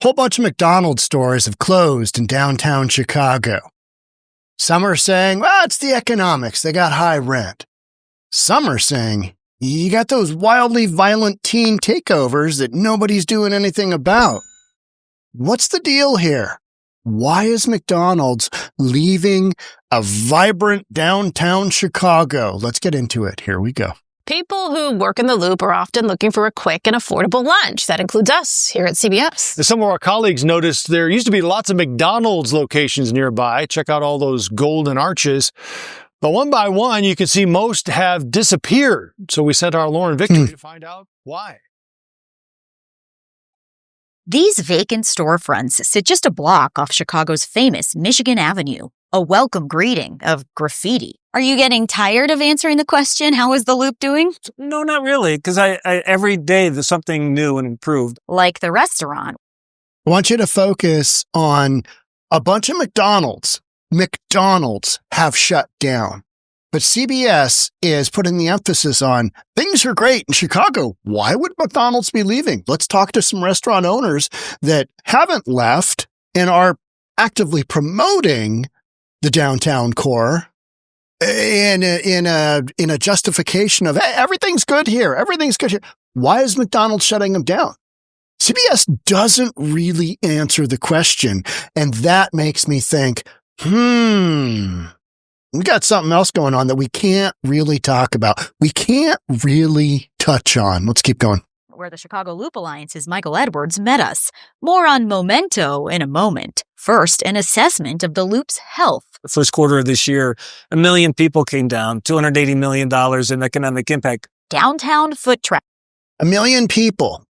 Whole bunch of McDonald's stores have closed in downtown Chicago. Some are saying, well, it's the economics. They got high rent. Some are saying, you got those wildly violent teen takeovers that nobody's doing anything about. What's the deal here? Why is McDonald's leaving a vibrant downtown Chicago? Let's get into it. Here we go. People who work in the Loop are often looking for a quick and affordable lunch. That includes us here at CBS. Some of our colleagues noticed there used to be lots of McDonald's locations nearby. Check out all those golden arches. But one by one, you can see most have disappeared. So we sent our Lauren Victory to find out why. These vacant storefronts sit just a block off Chicago's famous Michigan Avenue, a welcome greeting of graffiti. Are you getting tired of answering the question, how is the Loop doing? No, not really, because I every day there's something new and improved. Like the restaurant. I want you to focus on a bunch of McDonald's. McDonald's have shut down. But CBS is putting the emphasis on things are great in Chicago. Why would McDonald's be leaving? Let's talk to some restaurant owners that haven't left and are actively promoting the downtown core in a justification of, hey, everything's good here. Everything's good here. Why is McDonald's shutting them down? CBS doesn't really answer the question. And that makes me think, we got something else going on that we can't really talk about. We can't really touch on. Let's keep going. Where the Chicago Loop Alliance's Michael Edwards met us. More on Memento in a moment. First, an assessment of the Loop's health. The first quarter of this year, 1 million people came down, $280 million in economic impact. Downtown foot traffic. 1 million people,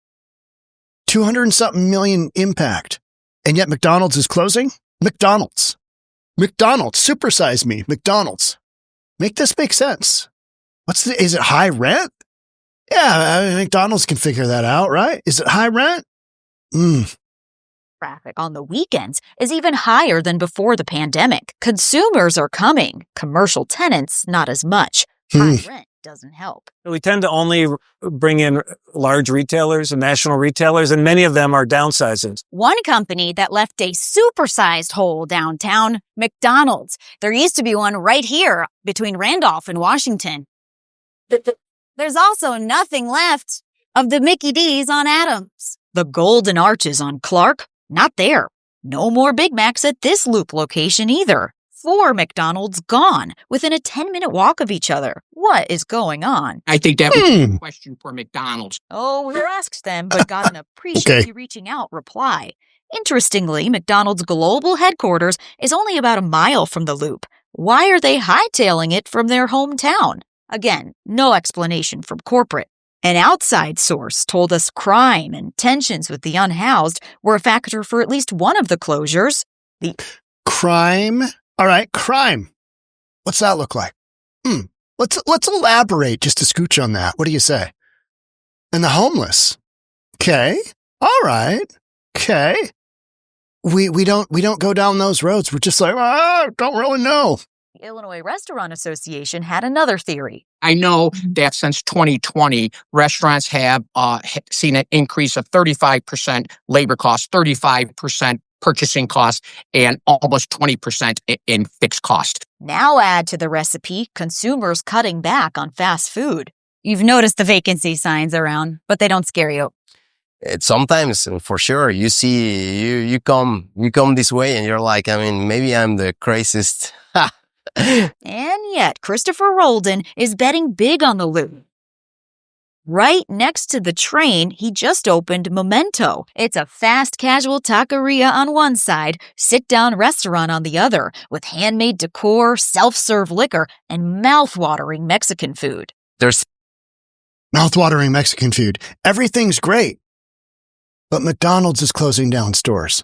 200 and something million impact. And yet McDonald's is closing? McDonald's, supersize me, McDonald's. Make this make sense. Is it high rent? Yeah, McDonald's can figure that out, right? Is it high rent? Traffic on the weekends is even higher than before the pandemic. Consumers are coming. Commercial tenants, not as much. High rent doesn't help. We tend to only bring in large retailers and national retailers, and many of them are downsizing. One company that left a supersized hole downtown, McDonald's. There used to be one right here between Randolph and Washington. There's also nothing left of the Mickey D's on Adams. The golden arches on Clark, not there. No more Big Macs at this Loop location either. 4 McDonald's gone, within a 10-minute walk of each other. What is going on? I think that was a question for McDonald's. Oh, we asked them, but got an appreciate you reaching out reply. Interestingly, McDonald's global headquarters is only about a mile from the Loop. Why are they hightailing it from their hometown? Again, no explanation from corporate. An outside source told us crime and tensions with the unhoused were a factor for at least one of the closures. Crime? All right, crime. What's that look like? Let's elaborate just a scooch on that. What do you say? And the homeless. Okay. All right. Okay. We don't go down those roads. We're just like, don't really know. The Illinois Restaurant Association had another theory. I know that since 2020, restaurants have seen an increase of 35% labor costs, 35% purchasing costs, and almost 20% in fixed cost. Now add to the recipe consumers cutting back on fast food. You've noticed the vacancy signs around, but they don't scare you. Sometimes, for sure, you see, you come this way and you're like, maybe I'm the craziest. And yet, Christopher Roldan is betting big on the Loop. Right next to the train, he just opened Memento. It's a fast casual taqueria on one side, sit-down restaurant on the other, with handmade decor, self-serve liquor, and mouth-watering Mexican food. There's mouth-watering Mexican food. Everything's great. But McDonald's is closing down stores.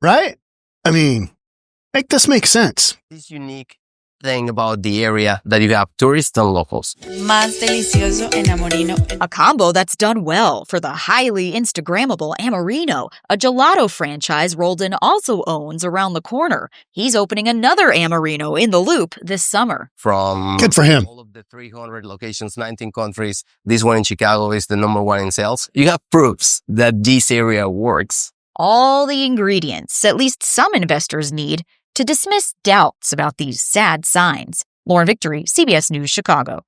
Right? Make this make sense. This unique thing about the area that you have tourists and locals. Más delicioso en Amorino. A combo that's done well for the highly Instagrammable Amorino, a gelato franchise Roldan also owns around the corner. He's opening another Amorino in the Loop this summer. From good for him. All of the 300 locations, 19 countries, this one in Chicago is the #1 in sales. You have proofs that this area works all the ingredients at least some investors need to dismiss doubts about these sad signs. Lauren Victory, CBS News, Chicago.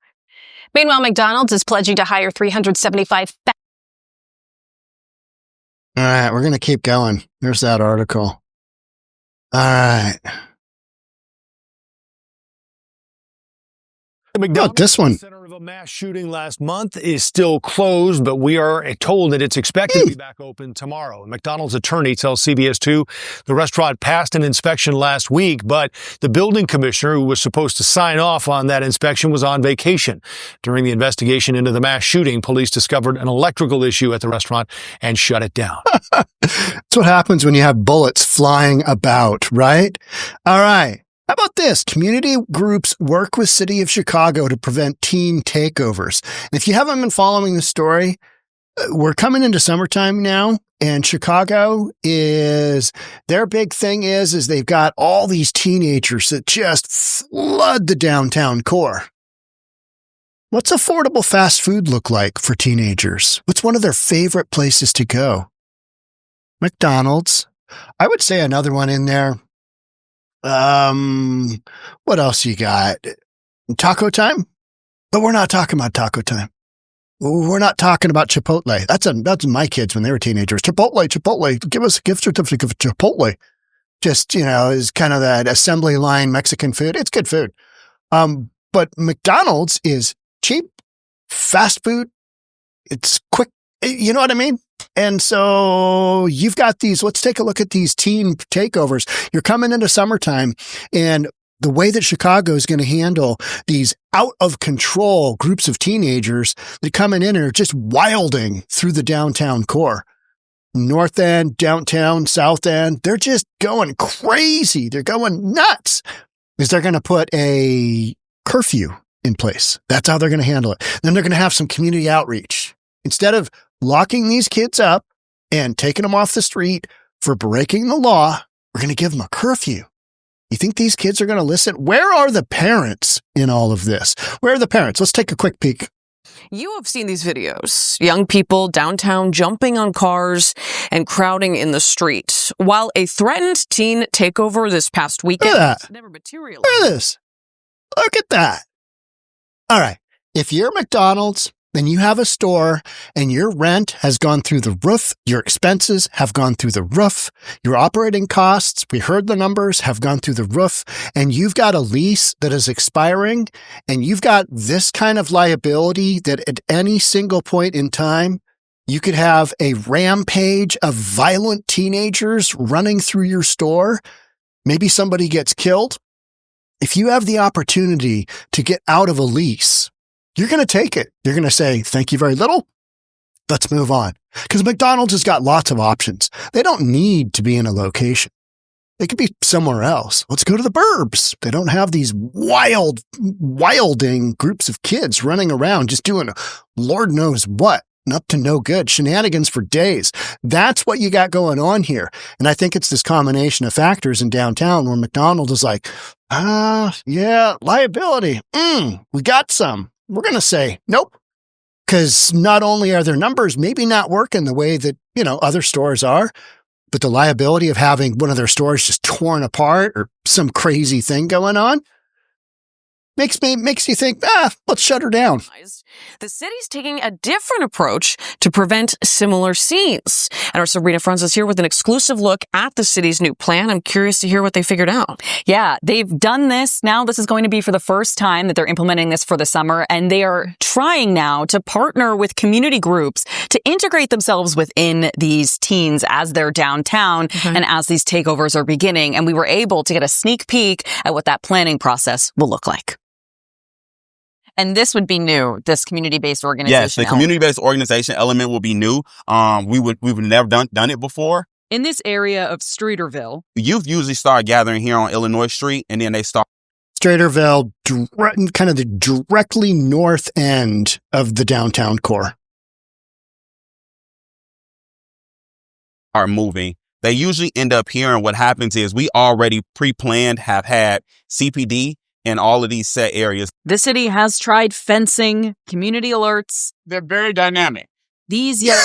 Meanwhile, McDonald's is pledging to hire 375. All right, we're going to keep going. There's that article. All right. The McDonald's, this one. center of a mass shooting last month, is still closed, but we are told that it's expected to be back open tomorrow. A McDonald's attorney tells CBS 2 the restaurant passed an inspection last week, but the building commissioner who was supposed to sign off on that inspection was on vacation. During the investigation into the mass shooting, police discovered an electrical issue at the restaurant and shut it down. That's what happens when you have bullets flying about, right? All right. How about this? Community groups work with City of Chicago to prevent teen takeovers. And if you haven't been following the story, we're coming into summertime now, and Chicago is, their big thing is they've got all these teenagers that just flood the downtown core. What's affordable fast food look like for teenagers? What's one of their favorite places to go? McDonald's. I would say another one in there. What else you got? Taco time? But we're not talking about taco time. We're not talking about Chipotle. That's my kids when they were teenagers. Chipotle. Give us a gift certificate of Chipotle. Just, is kind of that assembly line Mexican food. It's good food. But McDonald's is cheap, fast food. It's quick. You know what I mean? And so you've got these, let's take a look at these teen takeovers. You're coming into summertime, and the way that Chicago is going to handle these out of control groups of teenagers that coming in and are just wilding through the downtown core. North End, downtown, South End, they're just going crazy. They're going nuts. Is they're going to put a curfew in place. That's how they're going to handle it. Then they're going to have some community outreach. Instead of locking these kids up and taking them off the street for breaking the law, we're going to give them a curfew. You think these kids are going to listen? Where are the parents in all of this? Where are the parents? Let's take a quick peek. You have seen these videos. Young people downtown jumping on cars and crowding in the street. While a threatened teen takeover this past weekend never materialized. Look at this. Look at that. All right. If you're McDonald's, then you have a store and your rent has gone through the roof. Your expenses have gone through the roof. Your operating costs, we heard the numbers, have gone through the roof. And you've got a lease that is expiring, and you've got this kind of liability that at any single point in time, you could have a rampage of violent teenagers running through your store. Maybe somebody gets killed. If you have the opportunity to get out of a lease, you're going to take it. You're going to say, thank you very little. Let's move on. Because McDonald's has got lots of options. They don't need to be in a location. They could be somewhere else. Let's go to the burbs. They don't have these wilding groups of kids running around just doing Lord knows what and up to no good shenanigans for days. That's what you got going on here. And I think it's this combination of factors in downtown where McDonald's is like, yeah, liability. We got some. We're going to say, nope, because not only are their numbers maybe not working the way that, other stores are, but the liability of having one of their stores just torn apart or some crazy thing going on makes you think, let's shut her down. The city's taking a different approach to prevent similar scenes. And our Sabrina Franz is here with an exclusive look at the city's new plan. I'm curious to hear what they figured out. Yeah, they've done this. Now this is going to be for the first time that they're implementing this for the summer. And they are trying now to partner with community groups to integrate themselves within these teens as they're downtown and as these takeovers are beginning. And we were able to get a sneak peek at what that planning process will look like. And this would be new, this community-based organization. Yes, the community-based organization element will be new. We've never done it before. In this area of Streeterville, Youth usually start gathering here on Illinois Street, and then they start. Streeterville, kind of the directly north end of the downtown core. Are moving. They usually end up here, and what happens is we already pre-planned, have had CPD in all of these set areas. the city has tried fencing, community alerts. They're very dynamic. These yellow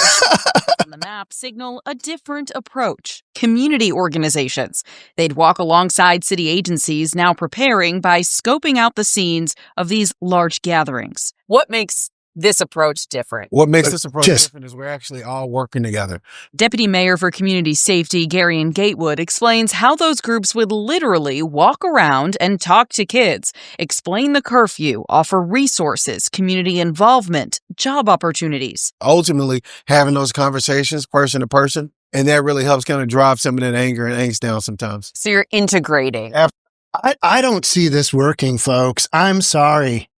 on the map signal a different approach. Community organizations. They'd walk alongside city agencies now preparing by scoping out the scenes of these large gatherings. What makes this approach different? What makes this approach different is we're actually all working together. Deputy Mayor for Community Safety, 𝗪𝗓𝗓𝗏, explains how those groups would literally walk around and talk to kids, explain the curfew, offer resources, community involvement, job opportunities. Ultimately, having those conversations person to person, and that really helps kind of drive some of that anger and angst down sometimes. So you're integrating. I don't see this working, folks. I'm sorry.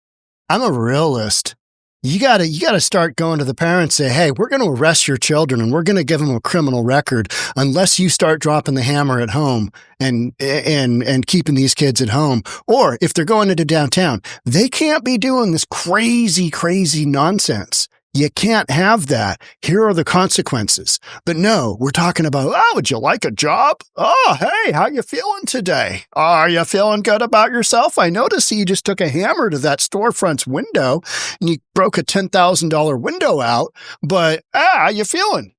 I'm a realist. You gotta start going to the parents and say, hey, we're going to arrest your children and we're going to give them a criminal record unless you start dropping the hammer at home and keeping these kids at home. Or if they're going into downtown, they can't be doing this crazy, crazy nonsense. You can't have that. Here are the consequences. But no, we're talking about, oh, would you like a job? Oh, hey, how you feeling today? Are you feeling good about yourself? I noticed you just took a hammer to that storefront's window and you broke a $10,000 window out, but how you feeling?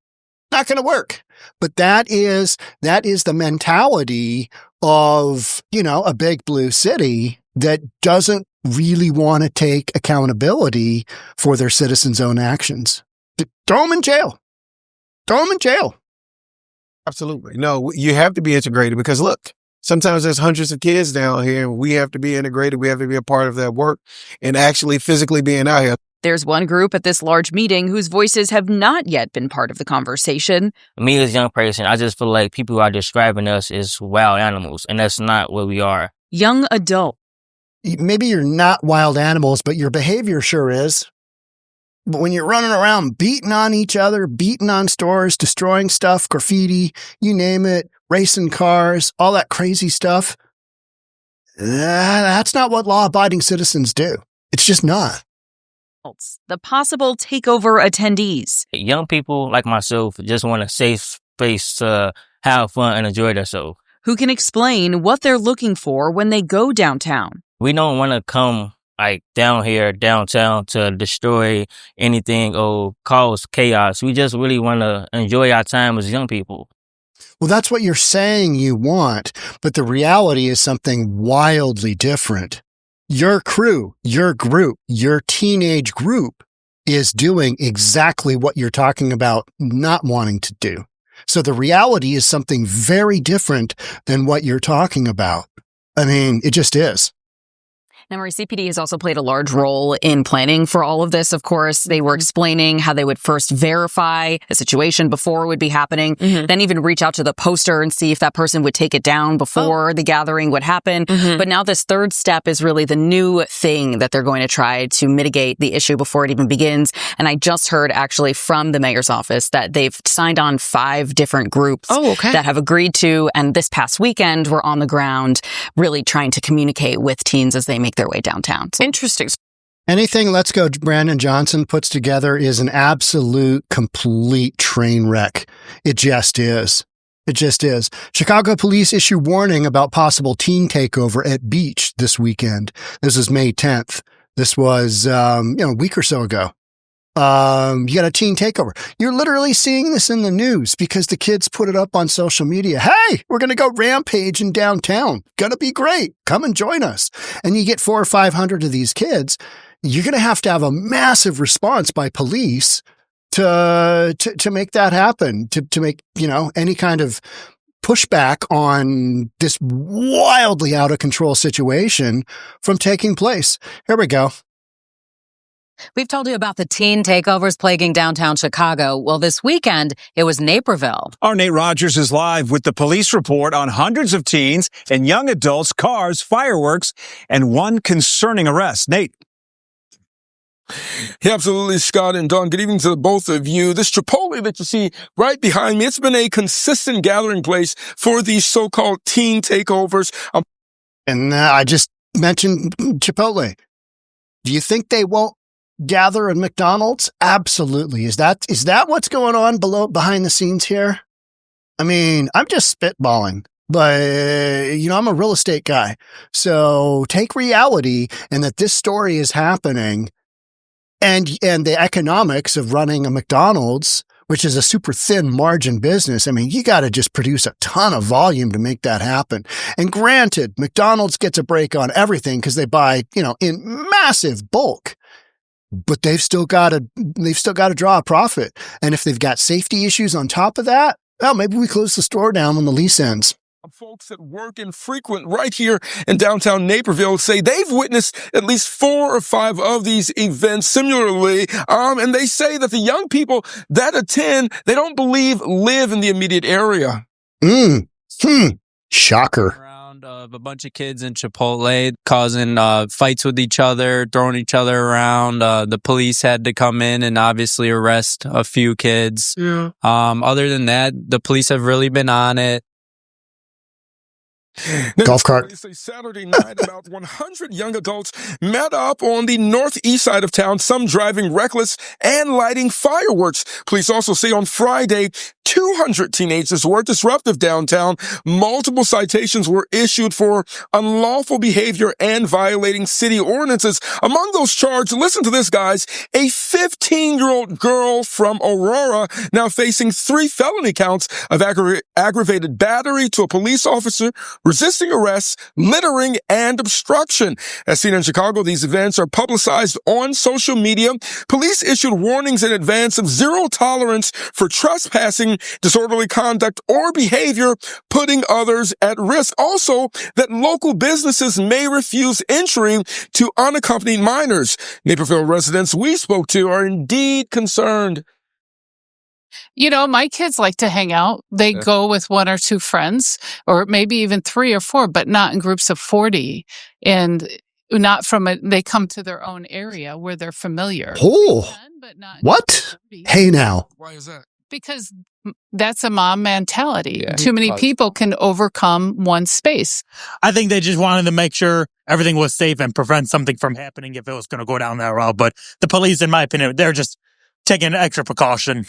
Not going to work. But that is the mentality of, a big blue city that doesn't really want to take accountability for their citizens' own actions. Throw them in jail. Throw them in jail. Absolutely. No, you have to be integrated because look, sometimes there's hundreds of kids down here and we have to be integrated. We have to be a part of that work and actually physically being out here. There's one group at this large meeting whose voices have not yet been part of the conversation. Me as a young person, I just feel like people are describing us as wild animals, and that's not what we are. Young adult. Maybe you're not wild animals, but your behavior sure is. But when you're running around beating on each other, beating on stores, destroying stuff, graffiti, you name it, racing cars, all that crazy stuff, that's not what law-abiding citizens do. It's just not. The possible takeover attendees. Young people like myself just want a safe space to have fun and enjoy themselves. Who can explain what they're looking for when they go downtown. We don't want to come downtown to destroy anything or cause chaos. We just really want to enjoy our time as young people. Well, that's what you're saying you want, but the reality is something wildly different. Your crew, your group, your teenage group is doing exactly what you're talking about not wanting to do. So the reality is something very different than what you're talking about. I mean, it just is. Mckenry, CPD has also played a large role in planning for all of this. Of course, they were explaining how they would first verify a situation before it would be happening, then even reach out to the poster and see if that person would take it down before the gathering would happen. But now this third step is really the new thing that they're going to try to mitigate the issue before it even begins. And I just heard actually from the mayor's office that they've signed on 5 different groups that have agreed to. And this past weekend, were on the ground really trying to communicate with teens as they make their way downtown. So interesting. Anything Let's Go Brandon Johnson puts together is an absolute, complete train wreck. It just is. It just is. Chicago police issue warning about possible teen takeover at Beach this weekend. This is May 10th. This was, a week or so ago. You got a teen takeover. You're literally seeing this in the news because the kids put it up on social media. Hey, we're going to go rampage in downtown. Gonna be great. Come and join us. And you get 400 or 500 of these kids. You're going to have a massive response by police to make that happen, to make, any kind of pushback on this wildly out of control situation from taking place. Here we go. We've told you about the teen takeovers plaguing downtown Chicago. Well, this weekend, it was Naperville. Our Nate Rogers is live with the police report on hundreds of teens and young adults, cars, fireworks, and one concerning arrest. Nate. Yeah, absolutely, Scott and Dawn. Good evening to the both of you. This Chipotle that you see right behind me, it's been a consistent gathering place for these so-called teen takeovers. And I just mentioned Chipotle. Do you think they won't gather in McDonald's? Absolutely. Is that what's going on behind the scenes here? I mean, I'm just spitballing, but I'm a real estate guy. So take reality and that this story is happening. And the economics of running a McDonald's, which is a super thin margin business. I mean, you got to just produce a ton of volume to make that happen. And granted, McDonald's gets a break on everything because they buy, in massive bulk. But they've still got to draw a profit. And if they've got safety issues on top of that, well, maybe we close the store down when the lease ends. Folks that work and frequent right here in downtown Naperville say they've witnessed at least 4 or 5 of these events similarly. And they say that the young people that attend, they don't believe live in the immediate area. Shocker. Of a bunch of kids in Chipotle causing fights with each other, throwing each other around. The police had to come in and obviously arrest a few kids. Yeah. Other than that, the police have really been on it. Golf cart. Saturday night, about 100 young adults met up on the northeast side of town, some driving reckless and lighting fireworks. Police also say on Friday, 200 teenagers were disruptive downtown. Multiple citations were issued for unlawful behavior and violating city ordinances. Among those charged, listen to this, guys, a 15-year-old girl from Aurora now facing 3 felony counts of aggravated battery to a police officer, resisting arrest, littering, and obstruction. As seen in Chicago, these events are publicized on social media. Police issued warnings in advance of zero tolerance for trespassing, disorderly conduct, or behavior putting others at risk. Also, that local businesses may refuse entry to unaccompanied minors. Naperville residents we spoke to are indeed concerned. My kids like to hang out. They go with 1 or 2 friends, or maybe even 3 or 4, but not in groups of 40. And they come to their own area where they're familiar. Oh, what? Hey now. Why is that? Because that's a mom mentality. Yeah. Too many people can overcome one space. I think they just wanted to make sure everything was safe and prevent something from happening if it was going to go down that route. But the police, in my opinion, they're just taking extra precaution.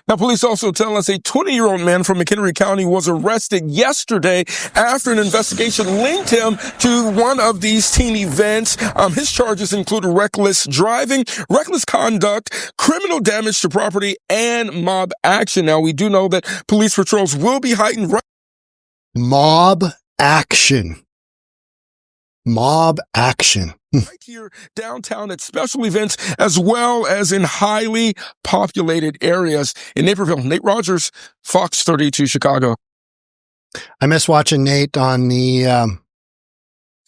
Now, police also tell us a 20-year-old man from Mckenry County was arrested yesterday after an investigation linked him to one of these teen events. His charges include reckless driving, reckless conduct, criminal damage to property, and mob action. Now, we do know that police patrols will be heightened. Mob action. Mob action. Right here downtown at special events as well as in highly populated areas. In Naperville, Nate Rogers, Fox 32 Chicago. I miss watching Nate on the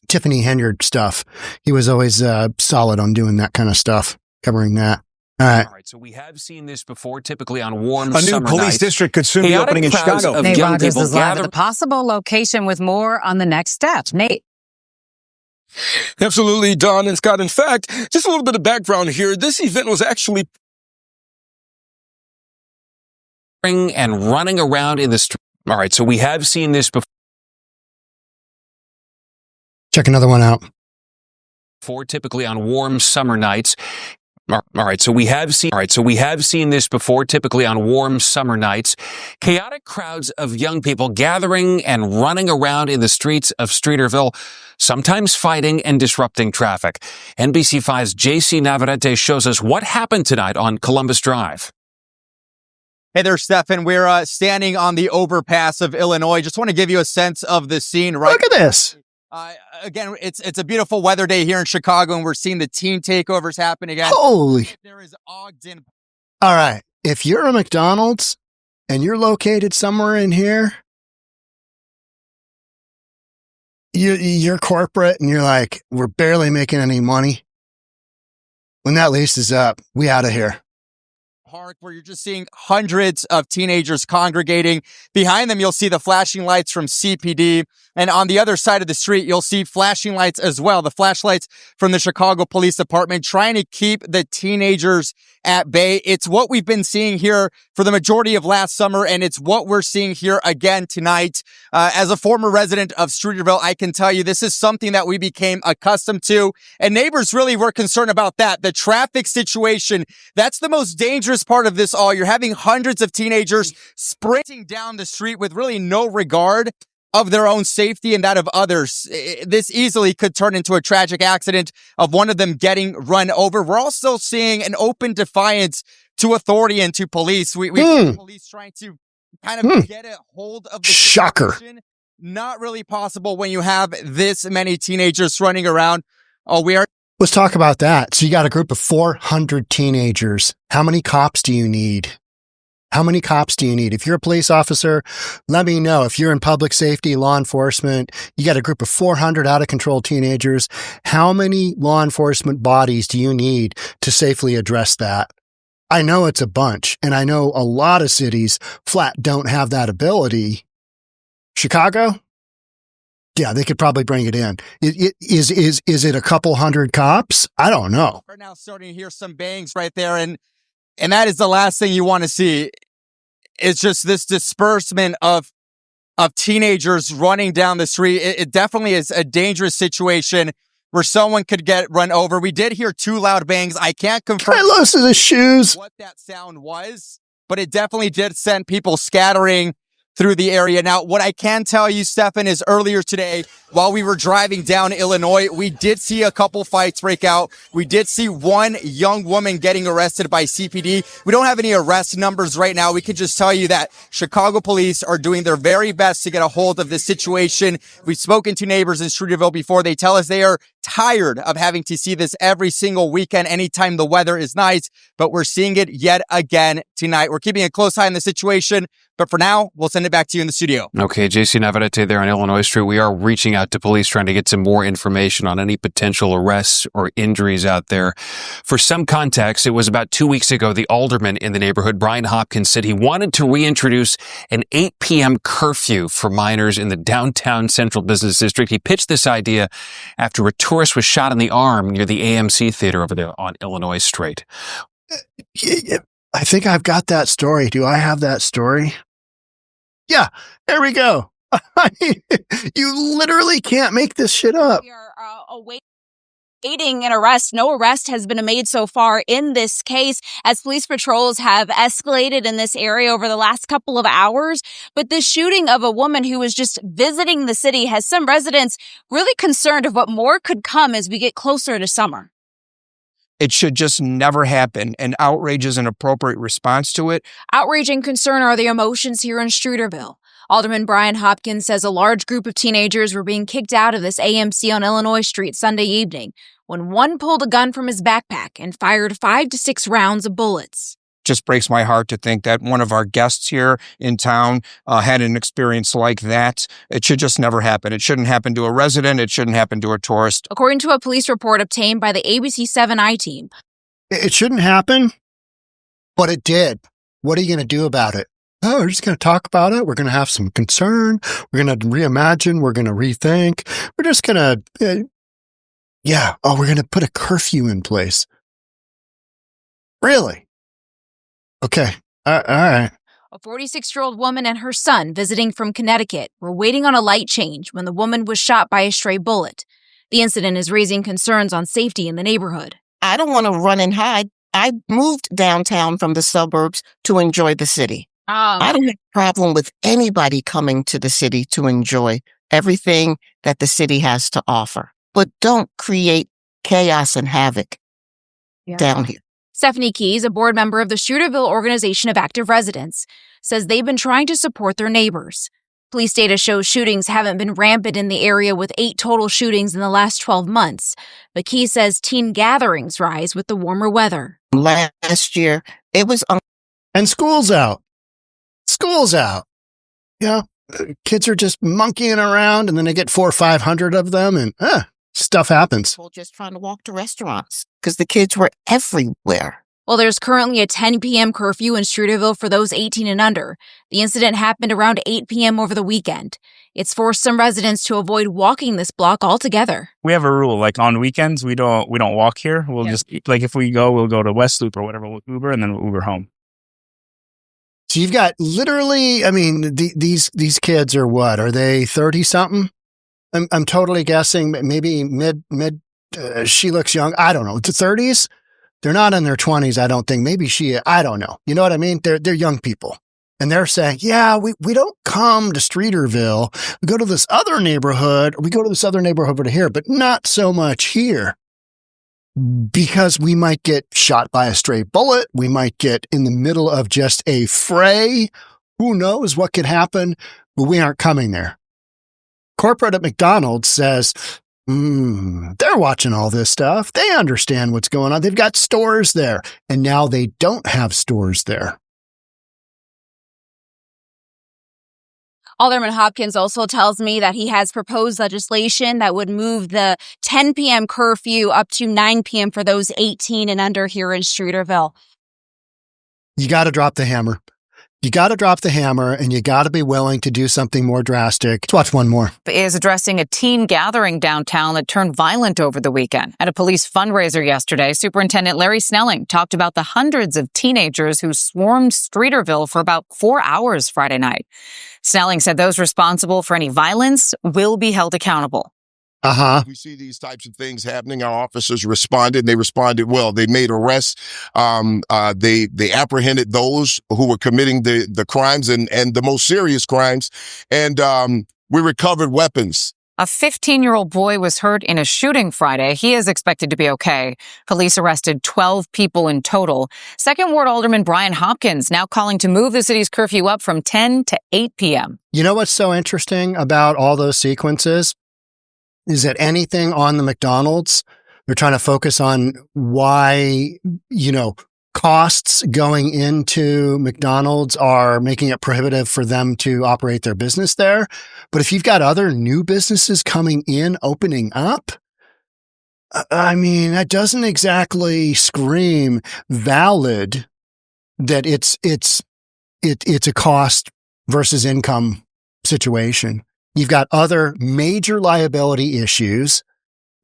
Tiffany Henyard stuff. He was always solid on doing that kind of stuff, covering that. All right, so we have seen this before, typically on warm summer nights. A new police district could soon be opening in Chicago. Nate Rogers is live at the possible location with more on the next step. Nate. Absolutely, Don and Scott. In fact, just a little bit of background here. This event was actually and running around in the street. All right, so we have seen this before. Check another one out. Typically on warm summer nights. All right, so we have seen this before, typically on warm summer nights. Chaotic crowds of young people gathering and running around in the streets of Streeterville, sometimes fighting and disrupting traffic. NBC5's JC Navarrete shows us what happened tonight on Columbus Drive. Hey there, Stefan. We're standing on the overpass of Illinois. Just want to give you a sense of the scene. Right. Look at this. Again, it's a beautiful weather day here in Chicago, and we're seeing the teen takeovers happen again. Holy. There is Ogden. All right. If you're a McDonald's and you're located somewhere in here, you're corporate and you're like, we're barely making any money. When that lease is up, we out of here. Park, where you're just seeing hundreds of teenagers congregating. Behind them, you'll see the flashing lights from CPD. And on the other side of the street, you'll see flashing lights as well. The flashlights from the Chicago Police Department trying to keep the teenagers at bay. It's what we've been seeing here for the majority of last summer, and it's what we're seeing here again tonight. As a former resident of Streeterville, I can tell you this is something that we became accustomed to, and neighbors really were concerned about that. The traffic situation, that's the most dangerous part of this all. You're having hundreds of teenagers sprinting down the street with really no regard. of their own safety and that of others. This easily could turn into a tragic accident of one of them getting run over. We're also seeing an open defiance to authority and to police. We see police trying to kind of get a hold of the situation. Not really possible when you have this many teenagers running around. Let's talk about that. So you got a group of 400 teenagers. How many cops do you need? How many cops do you need? If you're a police officer, let me know. If you're in public safety, law enforcement, you got a group of 400 out of control teenagers. How many law enforcement bodies do you need to safely address that? I know it's a bunch, and I know a lot of cities flat don't have that ability. Chicago? Yeah, they could probably bring it in. Is it a couple hundred cops? I don't know. We're now starting to hear some bangs right there, and that is the last thing you want to see. It's just this disbursement of teenagers running down the street. It definitely is a dangerous situation where someone could get run over. We did hear 2 loud bangs. I can't confirm his shoes. What that sound was, but it definitely did send people scattering through the area. Now, what I can tell you, Stefan, is earlier today, while we were driving down Illinois, we did see a couple fights break out. We did see one young woman getting arrested by CPD. We don't have any arrest numbers right now. We can just tell you that Chicago police are doing their very best to get a hold of this situation. We've spoken to neighbors in Streeterville before. They tell us they are tired of having to see this every single weekend, anytime the weather is nice, but we're seeing it yet again tonight. We're keeping a close eye on the situation, but for now, we'll send it back to you in the studio. Okay, 𝗬𝗓𝗏𝗧𝗏 there on Illinois Street. We are reaching out to police trying to get some more information on any potential arrests or injuries out there. For some context, it was about 2 weeks ago, the alderman in the neighborhood, Brian Hopkins, said he wanted to reintroduce an 8 p.m. curfew for minors in the downtown central business district. He pitched this idea after a tourist was shot in the arm near the AMC theater over there on Illinois Street. I think I've got that story. Do I have that story? Yeah, there we go. You literally can't make this shit up. We are awaiting an arrest. No arrest has been made so far in this case, as police patrols have escalated in this area over the last couple of hours. But the shooting of a woman who was just visiting the city has some residents really concerned of what more could come as we get closer to summer. It should just never happen, and outrage is an appropriate response to it. Outrage and concern are the emotions here in Streeterville. Alderman Brian Hopkins says a large group of teenagers were being kicked out of this AMC on Illinois Street Sunday evening when one pulled a gun from his backpack and fired 5 to 6 rounds of bullets. Just breaks my heart to think that one of our guests here in town had an experience like that. It should just never happen. It shouldn't happen to a resident. It shouldn't happen to a tourist. According to a police report obtained by the ABC7i team. It shouldn't happen, but it did. What are you going to do about it? Oh, we're just going to talk about it. We're going to have some concern. We're going to reimagine. We're going to rethink. We're just going to, we're going to put a curfew in place. Really? Okay. All right. A 46-year-old woman and her son visiting from Connecticut were waiting on a light change when the woman was shot by a stray bullet. The incident is raising concerns on safety in the neighborhood. I don't want to run and hide. I moved downtown from the suburbs to enjoy the city. I don't have a problem with anybody coming to the city to enjoy everything that the city has to offer. But don't create chaos and havoc down here. Stephanie Keys, a board member of the Streeterville Organization of Active Residents, says they've been trying to support their neighbors. Police data shows shootings haven't been rampant in the area, with 8 total shootings in the last 12 months. But Keys says teen gatherings rise with the warmer weather. Last year, it was... And school's out. School's out. Kids are just monkeying around, and then they get 400 or 500 of them, and stuff happens. People just trying to walk to restaurants because the kids were everywhere. Well, there's currently a 10 p.m. curfew in Streeterville for those 18 and under. The incident happened around 8 p.m. over the weekend. It's forced some residents to avoid walking this block altogether. We have a rule, like on weekends, we don't walk here. We'll just, like if we go, we'll go to West Loop or whatever, we'll Uber, and then we'll Uber home. So you've got literally, I mean, these kids are what? Are they 30 something? I'm totally guessing, maybe mid. She looks young. I don't know. To 30s. They're not in their 20s. I don't think. Maybe I don't know. You know what I mean? They're young people. And they're saying, yeah, we don't come to Streeterville. We go to this other neighborhood, or we go to this other neighborhood over here, but not so much here. Because we might get shot by a stray bullet. We might get in the middle of just a fray. Who knows what could happen, but we aren't coming there. Corporate at McDonald's says, they're watching all this stuff. They understand what's going on. They've got stores there, and now they don't have stores there. Alderman Hopkins also tells me that he has proposed legislation that would move the 10 p.m. curfew up to 9 p.m. for those 18 and under here in Streeterville. You got to drop the hammer. You got to drop the hammer, and you got to be willing to do something more drastic. Let's watch one more. Is addressing a teen gathering downtown that turned violent over the weekend. At a police fundraiser yesterday, Superintendent Larry Snelling talked about the hundreds of teenagers who swarmed Streeterville for about 4 hours Friday night. Snelling said those responsible for any violence will be held accountable. We see these types of things happening. Our officers responded. They responded well. They made arrests. They apprehended those who were committing the crimes and the most serious crimes. And we recovered weapons. A 15-year-old boy was hurt in a shooting Friday. He is expected to be okay. Police arrested 12 people in total. Second Ward Alderman Brian Hopkins now calling to move the city's curfew up from 10 to 8 p.m. You know what's so interesting about all those sequences? Is that anything on the McDonald's, they're trying to focus on why, costs going into McDonald's are making it prohibitive for them to operate their business there. But if you've got other new businesses coming in, opening up, I mean, that doesn't exactly scream valid that it's a cost versus income situation. You've got other major liability issues,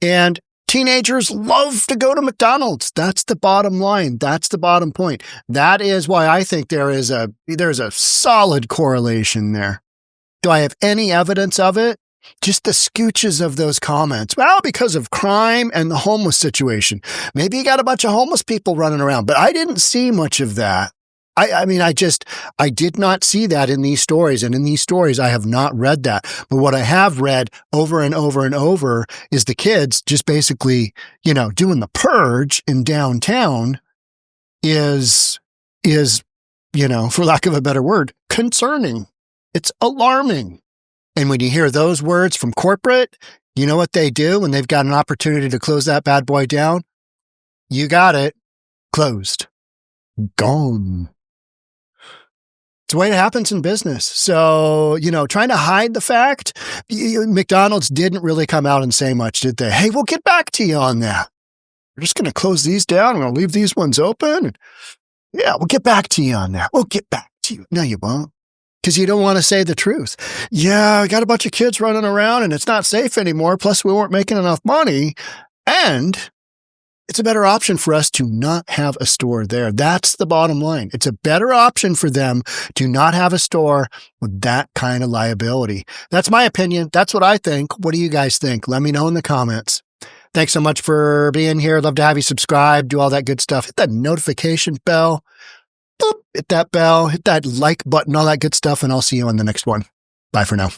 and teenagers love to go to McDonald's. That's the bottom line. That's the bottom point. That is why I think there's a solid correlation there. Do I have any evidence of it? Just the scooches of those comments. Well, because of crime and the homeless situation. Maybe you got a bunch of homeless people running around, but I didn't see much of that. I did not see that in these stories. And in these stories, I have not read that. But what I have read over and over and over is the kids just basically, doing the purge in downtown is, for lack of a better word, concerning. It's alarming. And when you hear those words from corporate, you know what they do when they've got an opportunity to close that bad boy down? You got it. Closed. Gone. It's the way it happens in business. So, trying to hide the fact, McDonald's didn't really come out and say much, did they? Hey, we'll get back to you on that. We're just going to close these down. We're going to leave these ones open. Yeah, we'll get back to you on that. We'll get back to you. No, you won't. Because you don't want to say the truth. Yeah, we got a bunch of kids running around and it's not safe anymore. Plus, we weren't making enough money. And it's a better option for us to not have a store there. That's the bottom line. It's a better option for them to not have a store with that kind of liability. That's my opinion. That's what I think. What do you guys think? Let me know in the comments. Thanks so much for being here. Love to have you subscribe, do all that good stuff. Hit that notification bell. Boop, hit that bell, hit that like button, all that good stuff, and I'll see you on the next one. Bye for now.